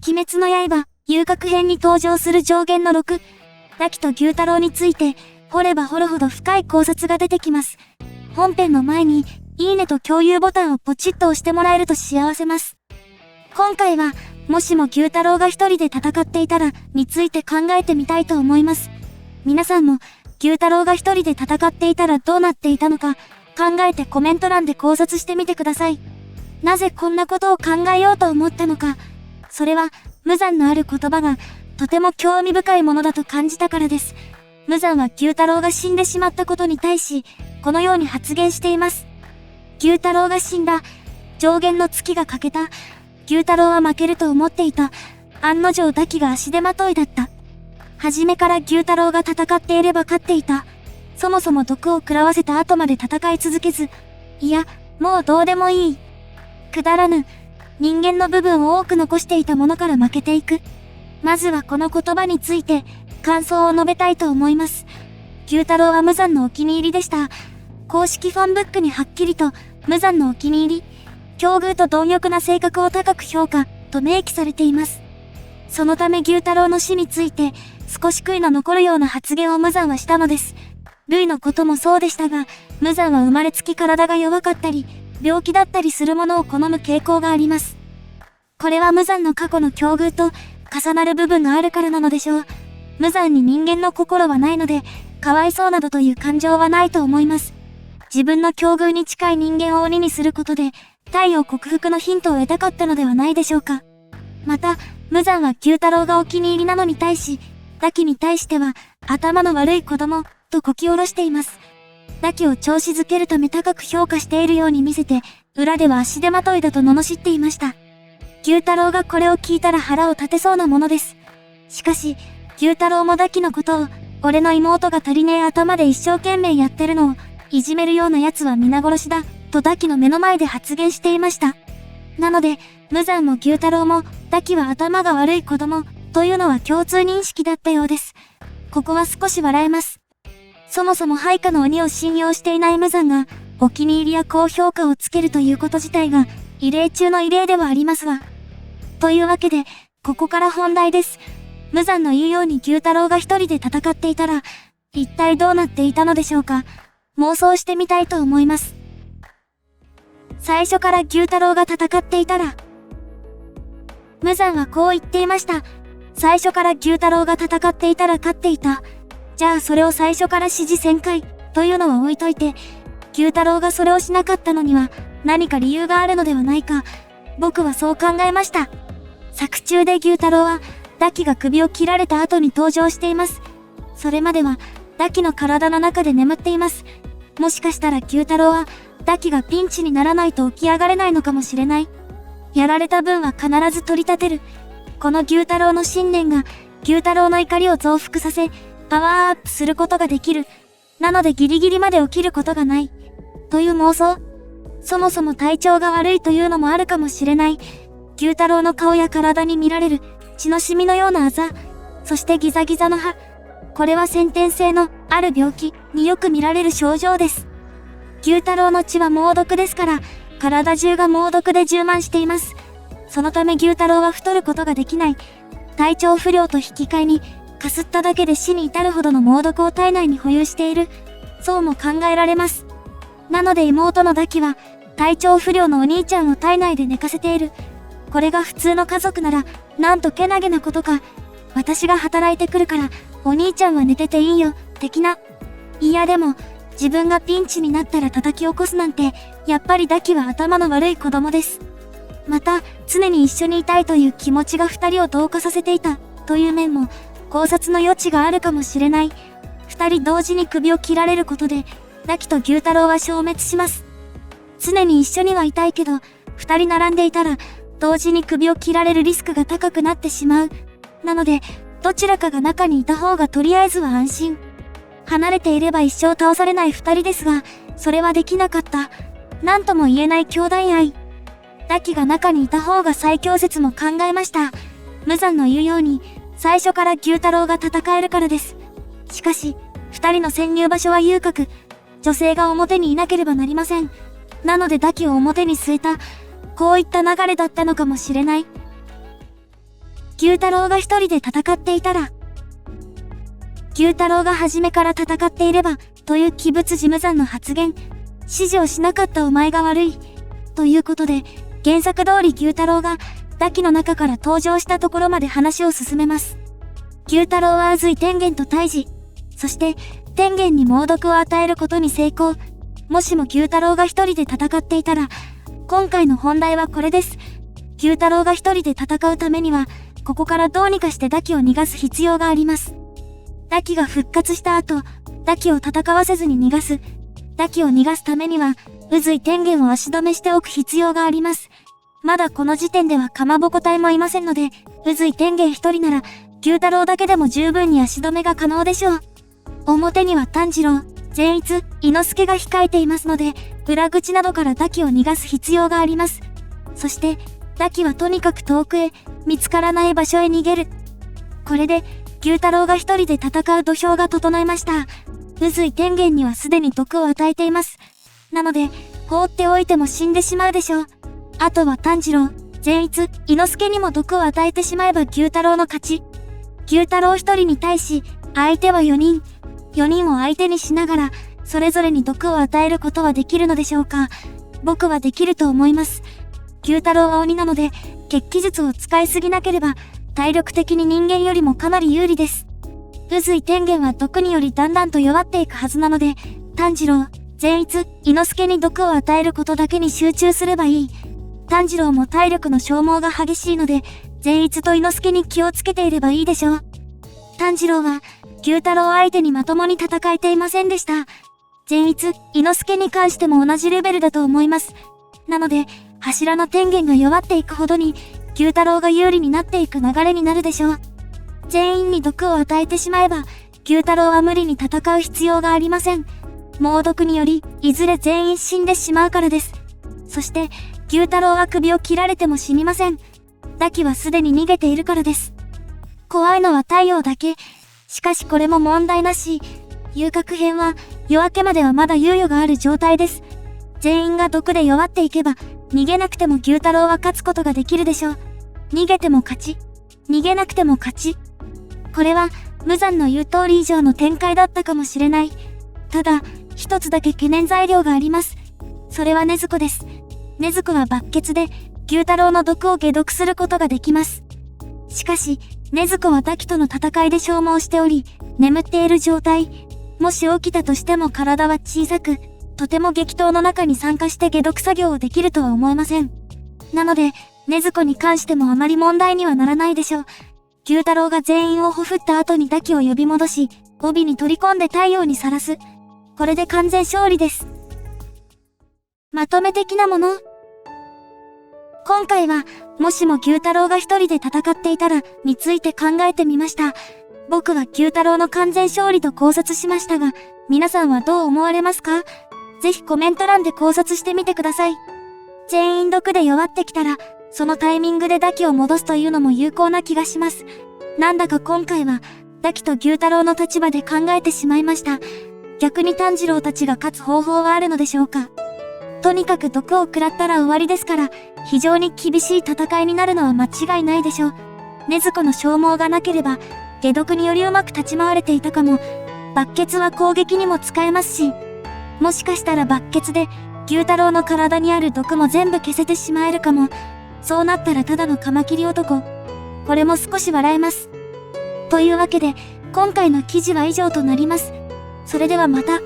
鬼滅の刃、遊郭編に登場する上限の6、ダキと牛太郎について、掘れば掘るほど深い考察が出てきます。本編の前に、いいねと共有ボタンをポチッと押してもらえると幸せます。今回は、もしも牛太郎が一人で戦っていたら、について考えてみたいと思います。皆さんも、牛太郎が一人で戦っていたらどうなっていたのか、考えてコメント欄で考察してみてください。なぜこんなことを考えようと思ったのか、それは、無惨のある言葉が、とても興味深いものだと感じたからです。無惨は牛太郎が死んでしまったことに対し、このように発言しています。牛太郎が死んだ。上限の月が欠けた。牛太郎は負けると思っていた。案の定ダキが足手まといだった。初めから牛太郎が戦っていれば勝っていた。そもそも毒を食らわせた後まで戦い続けず、いや、もうどうでもいい。くだらぬ。人間の部分を多く残していたものから負けていく。まずはこの言葉について、感想を述べたいと思います。牛太郎は無惨のお気に入りでした。公式ファンブックにはっきりと、無惨のお気に入り、境遇と貪欲な性格を高く評価、と明記されています。そのため牛太郎の死について、少し悔いの残るような発言を無惨はしたのです。類のこともそうでしたが、無惨は生まれつき体が弱かったり、病気だったりするものを好む傾向があります。これは無惨の過去の境遇と重なる部分があるからなのでしょう。無惨に人間の心はないので、かわいそうなどという感情はないと思います。自分の境遇に近い人間を鬼にすることで、体を克服のヒントを得たかったのではないでしょうか。また、無惨は牛太郎がお気に入りなのに対し、ダキに対しては、頭の悪い子供、とこき下ろしています。ダキを調子づけるため高く評価しているように見せて、裏では足手まといだと罵っていました。牛太郎がこれを聞いたら腹を立てそうなものです。しかし、牛太郎もダキのことを、俺の妹が足りねえ頭で一生懸命やってるのを、いじめるような奴は皆殺しだ、とダキの目の前で発言していました。なので、無惨も牛太郎も、ダキは頭が悪い子供、というのは共通認識だったようです。ここは少し笑えます。そもそも配下の鬼を信用していない無惨が、お気に入りや高評価をつけるということ自体が、異例中の異例ではありますが。というわけで、ここから本題です。無惨の言うように牛太郎が一人で戦っていたら、一体どうなっていたのでしょうか。妄想してみたいと思います。最初から牛太郎が戦っていたら、無惨はこう言っていました。最初から牛太郎が戦っていたら勝っていた。じゃあそれを最初から指示旋回というのは置いといて、牛太郎がそれをしなかったのには何か理由があるのではないか。僕はそう考えました。作中で牛太郎はダキが首を切られた後に登場しています。それまではダキの体の中で眠っています。もしかしたら牛太郎はダキがピンチにならないと起き上がれないのかもしれない。やられた分は必ず取り立てる。この牛太郎の信念が牛太郎の怒りを増幅させ、パワーアップすることができる。なのでギリギリまで起きることがない。という妄想。そもそも体調が悪いというのもあるかもしれない。牛太郎の顔や体に見られる血のシミのようなあざ。そしてギザギザの歯。これは先天性のある病気によく見られる症状です。牛太郎の血は猛毒ですから、体中が猛毒で充満しています。そのため牛太郎は太ることができない。体調不良と引き換えに、かすっただけで死に至るほどの猛毒を体内に保有している。そうも考えられます。なので妹のダキは、体調不良のお兄ちゃんを体内で寝かせている。これが普通の家族なら、なんとけなげなことか。私が働いてくるから、お兄ちゃんは寝てていいよ、的な。いやでも、自分がピンチになったら叩き起こすなんて、やっぱりダキは頭の悪い子供です。また、常に一緒にいたいという気持ちが二人を同化させていた、という面も、考察の余地があるかもしれない。二人同時に首を切られることで、ダキと牛太郎は消滅します。常に一緒にはいたいけど、二人並んでいたら、同時に首を切られるリスクが高くなってしまう。なので、どちらかが中にいた方がとりあえずは安心。離れていれば一生倒されない二人ですが、それはできなかった。なんとも言えない兄弟愛。ダキが中にいた方が最強説も考えました。無惨の言うように、最初から牛太郎が戦えるからです。しかし、二人の潜入場所は遊郭。女性が表にいなければなりません。なのでダキを表に据えた、こういった流れだったのかもしれない。九太郎が一人で戦っていたら、九太郎が初めから戦っていれば、という鬼物事務山の発言、指示をしなかったお前が悪い。ということで、原作通り九太郎が、堕鬼の中から登場したところまで話を進めます。九太郎は宇髄天元と対峙。そして、天元に猛毒を与えることに成功。もしも九太郎が一人で戦っていたら、今回の本題はこれです。九太郎が一人で戦うためには、ここからどうにかして堕鬼を逃がす必要があります。堕鬼が復活した後、堕鬼を戦わせずに逃がす。堕鬼を逃がすためには、宇髄天元を足止めしておく必要があります。まだこの時点ではかまぼこ隊もいませんので、宇髄天元一人なら、九太郎だけでも十分に足止めが可能でしょう。表には炭治郎、善逸、伊之助が控えていますので、裏口などから堕鬼を逃がす必要があります。そして、堕鬼はとにかく遠くへ、見つからない場所へ逃げる。これで、九太郎が一人で戦う土俵が整いました。宇髄天元にはすでに毒を与えています。なので、放っておいても死んでしまうでしょう。あとは炭治郎、善逸、伊之助にも毒を与えてしまえば九太郎の勝ち。九太郎一人に対し、相手は4人。4人を相手にしながら、それぞれに毒を与えることはできるのでしょうか。僕はできると思います。九太郎は鬼なので、血気術を使いすぎなければ、体力的に人間よりもかなり有利です。宇髄天元は毒によりだんだんと弱っていくはずなので、炭治郎、善逸、伊之助に毒を与えることだけに集中すればいい。炭治郎も体力の消耗が激しいので、善逸と伊之助に気をつけていればいいでしょう。炭治郎は、九太郎相手にまともに戦えていませんでした。善逸、伊之助に関しても同じレベルだと思います。なので、柱の天元が弱っていくほどに、九太郎が有利になっていく流れになるでしょう。全員に毒を与えてしまえば、九太郎は無理に戦う必要がありません。猛毒により、いずれ全員死んでしまうからです。そして、九太郎は首を切られても死にません。堕鬼はすでに逃げているからです。怖いのは太陽だけ。しかしこれも問題なし。遊郭編は、夜明けまではまだ猶予がある状態です。全員が毒で弱っていけば、逃げなくても九太郎は勝つことができるでしょう。逃げても勝ち。逃げなくても勝ち。これは、無惨の言う通り以上の展開だったかもしれない。ただ、一つだけ懸念材料があります。それは禰豆子です。禰豆子は抜血で、九太郎の毒を解毒することができます。しかし、禰豆子は堕鬼との戦いで消耗しており、眠っている状態。もし起きたとしても体は小さく、とても激闘の中に参加して解毒作業をできるとは思えません。なので、禰豆子に関してもあまり問題にはならないでしょう。九太郎が全員をほふった後に堕鬼を呼び戻し、帯に取り込んで太陽にさらす。これで完全勝利です。まとめ的なもの。今回は、もしも九太郎が一人で戦っていたら、について考えてみました。僕は九太郎の完全勝利と考察しましたが、皆さんはどう思われますか？ぜひコメント欄で考察してみてください。全員毒で弱ってきたら、そのタイミングで堕鬼を戻すというのも有効な気がします。なんだか今回は、堕鬼と九太郎の立場で考えてしまいました。逆に炭治郎たちが勝つ方法はあるのでしょうか？とにかく毒を食らったら終わりですから、非常に厳しい戦いになるのは間違いないでしょう。禰豆子の消耗がなければ、解毒によりうまく立ち回れていたかも。抜血は攻撃にも使えますし、もしかしたら抜血で、九太郎の体にある毒も全部消せてしまえるかも。そうなったらただのカマキリ男。これも少し笑えます。というわけで、今回の記事は以上となります。それではまた。